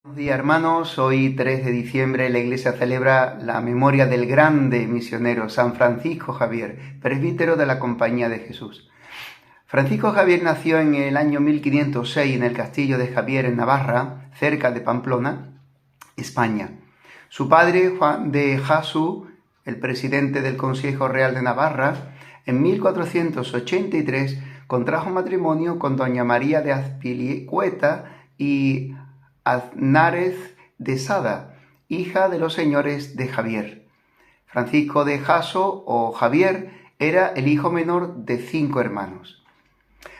Buenos días, hermanos. Hoy, 3 de diciembre, la Iglesia celebra la memoria del grande misionero San Francisco Javier, presbítero de la Compañía de Jesús. Francisco Javier nació en el año 1506 en el castillo de Javier, en Navarra, cerca de Pamplona, España. Su padre, Juan de Jasú, el presidente del Consejo Real de Navarra, en 1483 contrajo matrimonio con doña María de Azpilicueta y Aznárez de Sada, hija de los señores de Javier. Francisco de Jaso o Javier era el hijo menor de 5 hermanos.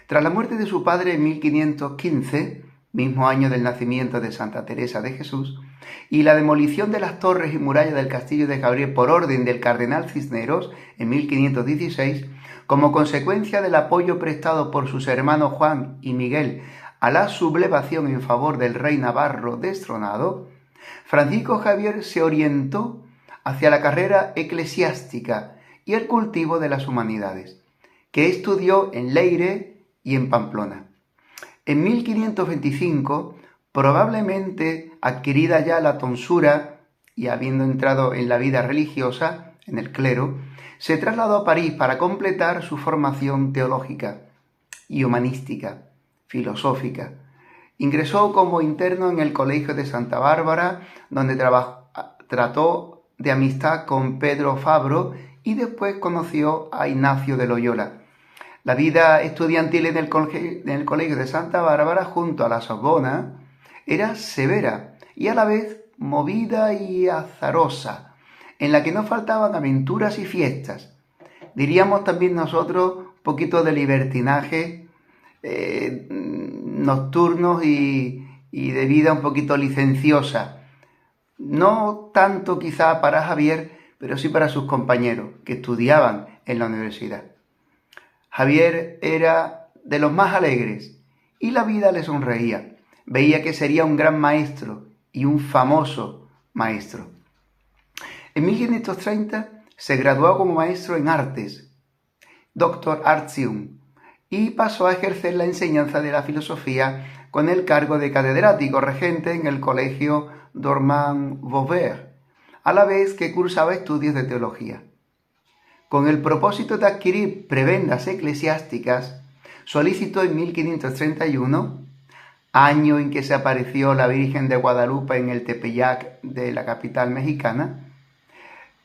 Tras la muerte de su padre en 1515, mismo año del nacimiento de Santa Teresa de Jesús, y la demolición de las torres y murallas del castillo de Javier por orden del cardenal Cisneros en 1516, como consecuencia del apoyo prestado por sus hermanos Juan y Miguel a la sublevación en favor del rey navarro destronado, Francisco Javier se orientó hacia la carrera eclesiástica y el cultivo de las humanidades, que estudió en Leyre y en Pamplona. En 1525, probablemente adquirida ya la tonsura y habiendo entrado en la vida religiosa, en el clero, se trasladó a París para completar su formación teológica y humanística, filosófica. Ingresó como interno en el Colegio de Santa Bárbara, donde trató de amistad con Pedro Fabro y después conoció a Ignacio de Loyola. La vida estudiantil en el Colegio de Santa Bárbara, junto a la Sorbona, era severa y a la vez movida y azarosa, en la que no faltaban aventuras y fiestas. Diríamos también nosotros un poquito de libertinaje nocturnos y de vida un poquito licenciosa. No tanto quizá para Javier, pero sí para sus compañeros que estudiaban en la universidad. Javier era de los más alegres y la vida le sonreía. Veía que sería un gran maestro y un famoso maestro. En 1530 se graduó como maestro en artes, doctor artium, y pasó a ejercer la enseñanza de la filosofía con el cargo de catedrático regente en el Colegio Dormant Vauvert, a la vez que cursaba estudios de teología. Con el propósito de adquirir prebendas eclesiásticas, solicitó en 1531, año en que se apareció la Virgen de Guadalupe en el Tepeyac de la capital mexicana,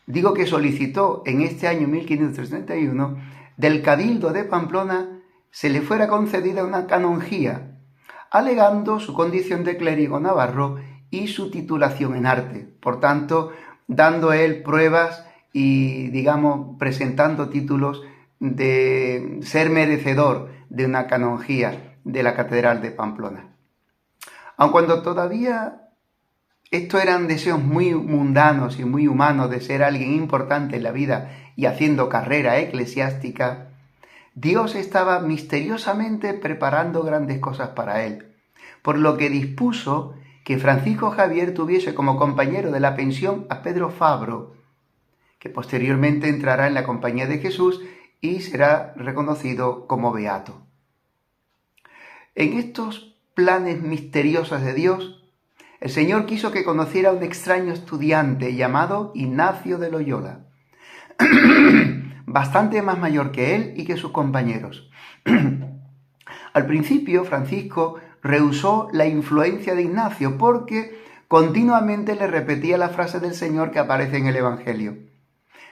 digo que solicitó en este año 1531, del Cabildo de Pamplona se le fuera concedida una canonjía, alegando su condición de clérigo navarro y su titulación en arte, por tanto, dando él pruebas y, digamos, presentando títulos de ser merecedor de una canonjía de la Catedral de Pamplona. Aun cuando todavía estos eran deseos muy mundanos y muy humanos de ser alguien importante en la vida y haciendo carrera eclesiástica, Dios estaba misteriosamente preparando grandes cosas para él, por lo que dispuso que Francisco Javier tuviese como compañero de la pensión a Pedro Fabro, que posteriormente entrará en la Compañía de Jesús y será reconocido como beato. En estos planes misteriosos de Dios, el Señor quiso que conociera a un extraño estudiante llamado Ignacio de Loyola, bastante más mayor que él y que sus compañeros. Al principio, Francisco rehusó la influencia de Ignacio porque continuamente le repetía la frase del Señor que aparece en el Evangelio.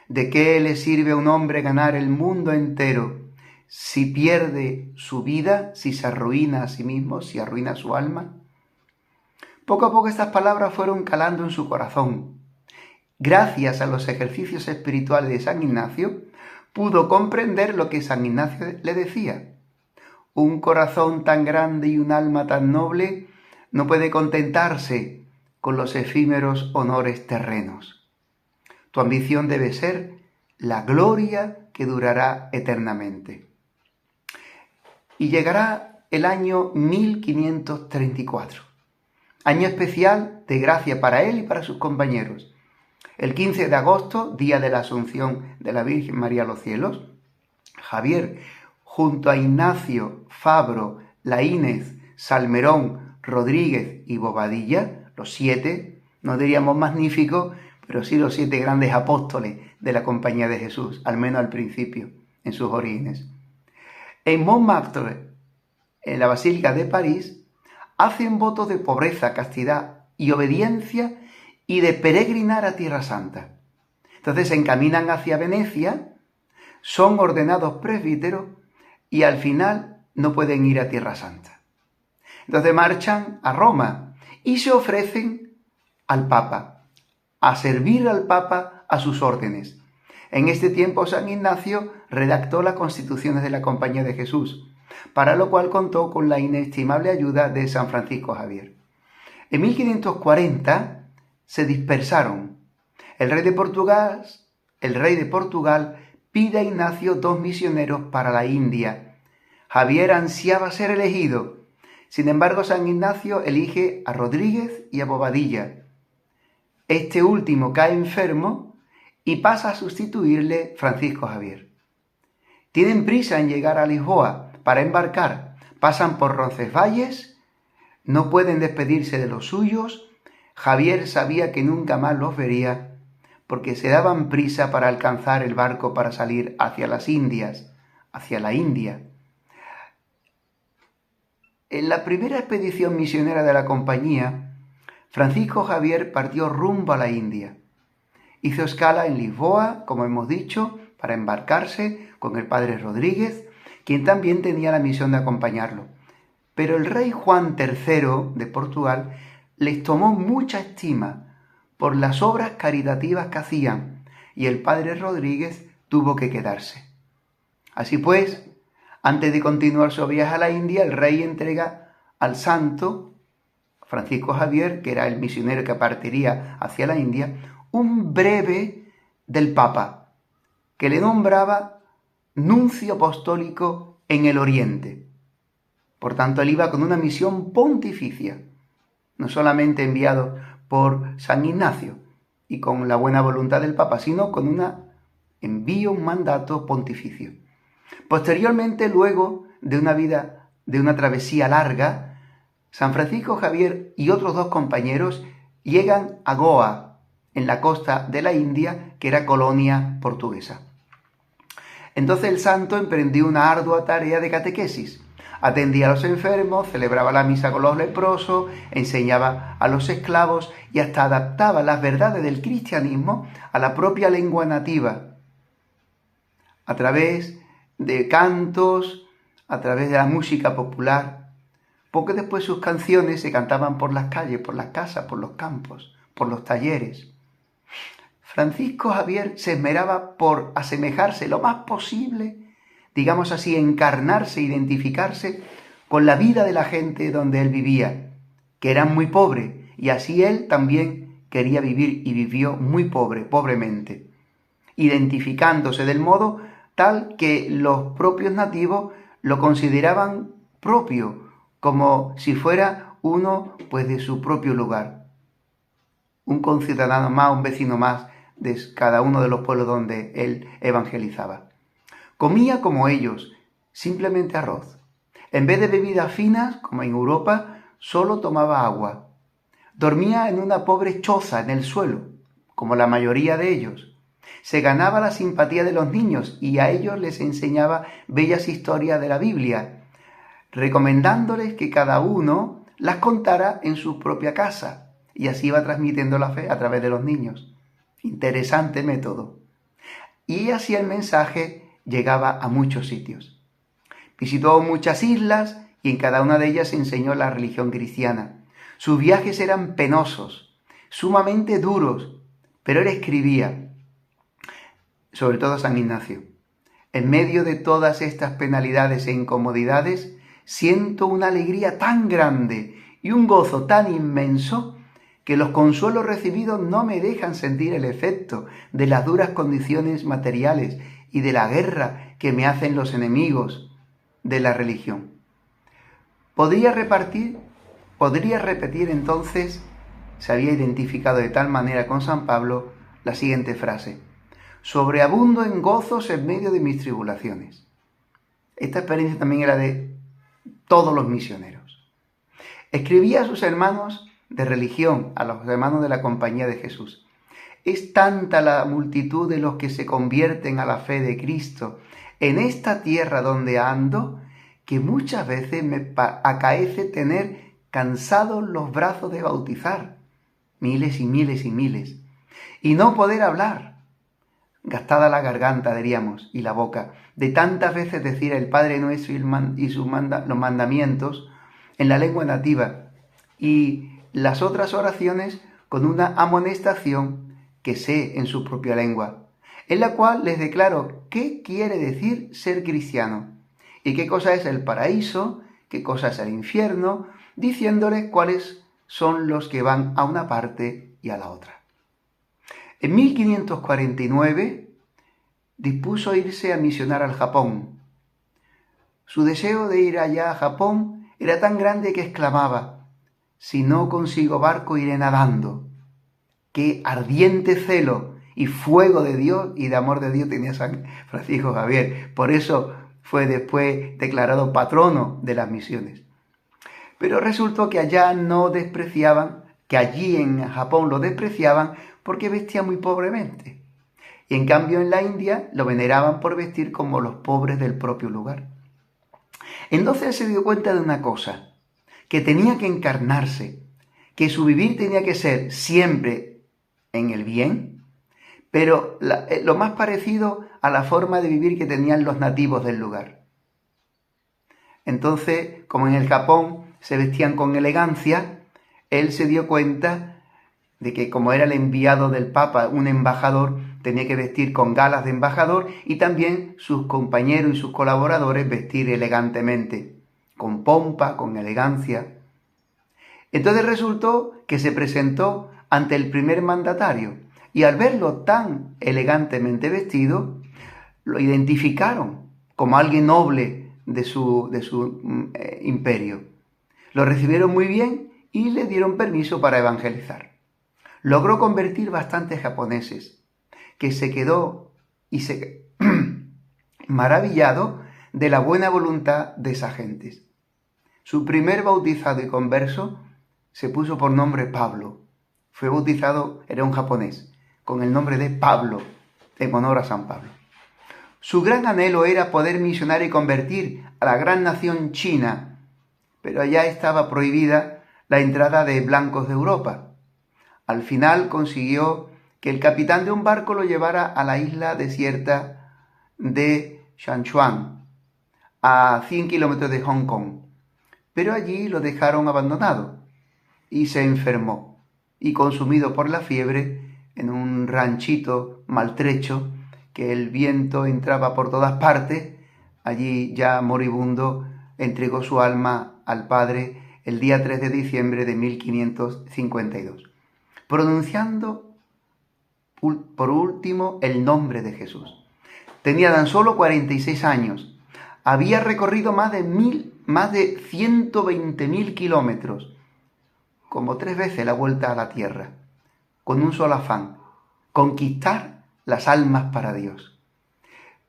¿De qué le sirve a un hombre ganar el mundo entero si pierde su vida, si se arruina a sí mismo, si arruina su alma? Poco a poco estas palabras fueron calando en su corazón. Gracias a los ejercicios espirituales de San Ignacio, pudo comprender lo que San Ignacio le decía. Un corazón tan grande y un alma tan noble no puede contentarse con los efímeros honores terrenos. Tu ambición debe ser la gloria que durará eternamente. Y llegará el año 1534, año especial de gracia para él y para sus compañeros. El 15 de agosto, día de la Asunción de la Virgen María a los cielos, Javier, junto a Ignacio, Fabro, Laínez, Salmerón, Rodríguez y Bobadilla, los 7, no diríamos magníficos, pero sí los 7 grandes apóstoles de la Compañía de Jesús, al menos al principio, en sus orígenes. En Montmartre, en la Basílica de París, hacen votos de pobreza, castidad y obediencia y de peregrinar a Tierra Santa. Entonces se encaminan hacia Venecia, son ordenados presbíteros y al final no pueden ir a Tierra Santa. Entonces marchan a Roma y se ofrecen al Papa, a servir al Papa a sus órdenes. En este tiempo San Ignacio redactó las constituciones de la Compañía de Jesús, para lo cual contó con la inestimable ayuda de San Francisco Javier. En 1540 se dispersaron. El rey de Portugal pide a Ignacio 2 misioneros para la India. Javier ansiaba ser elegido. Sin embargo, San Ignacio elige a Rodríguez y a Bobadilla. Este último cae enfermo y pasa a sustituirle Francisco Javier. Tienen prisa en llegar a Lisboa para embarcar. Pasan por Roncesvalles, no pueden despedirse de los suyos. Javier sabía que nunca más los vería porque se daban prisa para alcanzar el barco para salir hacia las Indias, hacia la India. En la primera expedición misionera de la compañía, Francisco Javier partió rumbo a la India. Hizo escala en Lisboa, como hemos dicho, para embarcarse con el padre Rodríguez, quien también tenía la misión de acompañarlo. Pero el rey Juan III de Portugal les tomó mucha estima por las obras caritativas que hacían, y el padre Rodríguez tuvo que quedarse. Así pues, antes de continuar su viaje a la India, el rey entrega al santo Francisco Javier, que era el misionero que partiría hacia la India, un breve del Papa, que le nombraba nuncio apostólico en el Oriente. Por tanto, él iba con una misión pontificia, no solamente enviado por San Ignacio y con la buena voluntad del Papa, sino con un mandato pontificio. Posteriormente, luego de una travesía larga, San Francisco Javier y otros 2 compañeros llegan a Goa, en la costa de la India, que era colonia portuguesa. Entonces el santo emprendió una ardua tarea de catequesis. Atendía a los enfermos, celebraba la misa con los leprosos, enseñaba a los esclavos y hasta adaptaba las verdades del cristianismo a la propia lengua nativa, a través de cantos, a través de la música popular. Poco después sus canciones se cantaban por las calles, por las casas, por los campos, por los talleres. Francisco Javier se esmeraba por asemejarse lo más posible, digamos así, encarnarse, identificarse con la vida de la gente donde él vivía, que eran muy pobres, y así él también quería vivir y vivió muy pobremente, identificándose del modo tal que los propios nativos lo consideraban propio, como si fuera uno pues de su propio lugar, un conciudadano más, un vecino más de cada uno de los pueblos donde él evangelizaba. Comía como ellos, simplemente arroz. En vez de bebidas finas, como en Europa, solo tomaba agua. Dormía en una pobre choza en el suelo, como la mayoría de ellos. Se ganaba la simpatía de los niños y a ellos les enseñaba bellas historias de la Biblia, recomendándoles que cada uno las contara en su propia casa, y así iba transmitiendo la fe a través de los niños. Interesante método. Y así el mensaje llegaba a muchos sitios. Visitó muchas islas y en cada una de ellas enseñó la religión cristiana. Sus viajes eran penosos, sumamente duros, pero él escribía, sobre todo San Ignacio: en medio de todas estas penalidades e incomodidades, siento una alegría tan grande y un gozo tan inmenso que los consuelos recibidos no me dejan sentir el efecto de las duras condiciones materiales y de la guerra que me hacen los enemigos de la religión. Podría repetir entonces, se había identificado de tal manera con San Pablo, la siguiente frase: sobreabundo en gozos en medio de mis tribulaciones. Esta experiencia también era de todos los misioneros. Escribía a sus hermanos de religión, a los hermanos de la Compañía de Jesús. Es tanta la multitud de los que se convierten a la fe de Cristo en esta tierra donde ando, que muchas veces me acaece tener cansados los brazos de bautizar, miles y miles y miles, y no poder hablar, gastada la garganta, diríamos, y la boca, de tantas veces decir el Padre Nuestro y los mandamientos en la lengua nativa, y las otras oraciones con una amonestación que sé en su propia lengua, en la cual les declaro qué quiere decir ser cristiano, y qué cosa es el paraíso, qué cosa es el infierno, diciéndoles cuáles son los que van a una parte y a la otra. En 1549 dispuso irse a misionar al Japón. Su deseo de ir allá a Japón era tan grande que exclamaba: si no consigo barco, iré nadando. Qué ardiente celo y fuego de Dios y de amor de Dios tenía San Francisco Javier. Por eso fue después declarado patrono de las misiones. Pero resultó que allá no despreciaban, que allí en Japón lo despreciaban porque vestía muy pobremente. Y en cambio en la India lo veneraban por vestir como los pobres del propio lugar. Entonces se dio cuenta de una cosa, que tenía que encarnarse, que su vivir tenía que ser siempre en el bien, pero lo más parecido a la forma de vivir que tenían los nativos del lugar. Entonces, como en el Japón se vestían con elegancia, él se dio cuenta de que como era el enviado del Papa, un embajador, tenía que vestir con galas de embajador y también sus compañeros y sus colaboradores vestir elegantemente, con pompa, con elegancia. Entonces resultó que se presentó ante el primer mandatario y al verlo tan elegantemente vestido, lo identificaron como alguien noble de su imperio. Lo recibieron muy bien y le dieron permiso para evangelizar. Logró convertir bastantes japoneses, que se quedó maravillado de la buena voluntad de esas gentes. Su primer bautizado y converso se puso por nombre Pablo. Fue bautizado, era un japonés, con el nombre de Pablo, en honor a San Pablo. Su gran anhelo era poder misionar y convertir a la gran nación china, pero allá estaba prohibida la entrada de blancos de Europa. Al final consiguió que el capitán de un barco lo llevara a la isla desierta de Sichuan, a 100 kilómetros de Hong Kong. Pero allí lo dejaron abandonado y se enfermó. Y consumido por la fiebre, en un ranchito maltrecho, que el viento entraba por todas partes, allí ya moribundo, entregó su alma al Padre el día 3 de diciembre de 1552. Pronunciando por último el nombre de Jesús. Tenía tan solo 46 años. Había recorrido más de 120.000 kilómetros, como 3 veces la vuelta a la tierra, con un solo afán: conquistar las almas para Dios.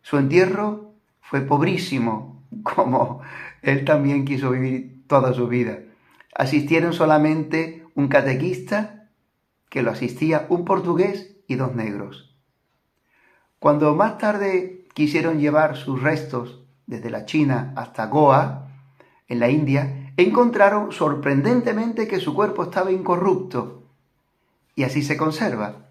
Su entierro fue pobrísimo, como él también quiso vivir toda su vida. Asistieron solamente un catequista, que lo asistía, un portugués y 2 negros. Cuando más tarde quisieron llevar sus restos desde la China hasta Goa, en la India, encontraron sorprendentemente que su cuerpo estaba incorrupto, y así se conserva.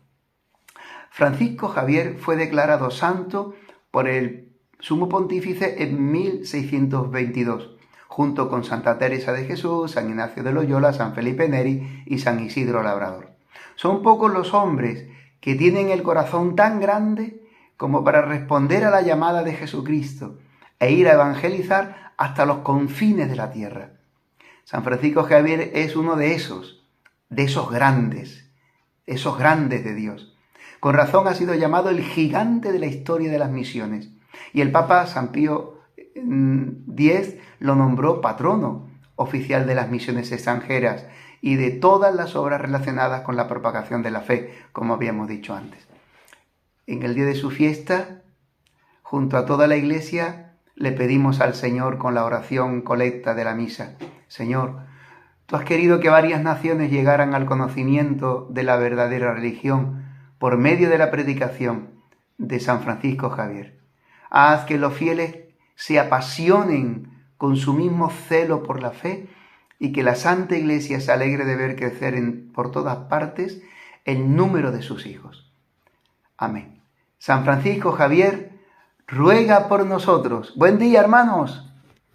Francisco Javier fue declarado santo por el sumo pontífice en 1622, junto con Santa Teresa de Jesús, San Ignacio de Loyola, San Felipe Neri y San Isidro Labrador. Son pocos los hombres que tienen el corazón tan grande como para responder a la llamada de Jesucristo e ir a evangelizar hasta los confines de la tierra. San Francisco Javier es uno de esos grandes de Dios. Con razón ha sido llamado el gigante de la historia de las misiones. Y el Papa San Pío X lo nombró patrono oficial de las misiones extranjeras y de todas las obras relacionadas con la propagación de la fe, como habíamos dicho antes. En el día de su fiesta, junto a toda la Iglesia, le pedimos al Señor con la oración colecta de la misa: Señor, Tú has querido que varias naciones llegaran al conocimiento de la verdadera religión por medio de la predicación de San Francisco Javier. Haz que los fieles se apasionen con su mismo celo por la fe y que la Santa Iglesia se alegre de ver crecer por todas partes el número de sus hijos. Amén. San Francisco Javier ruega por nosotros. Buen día, hermanos.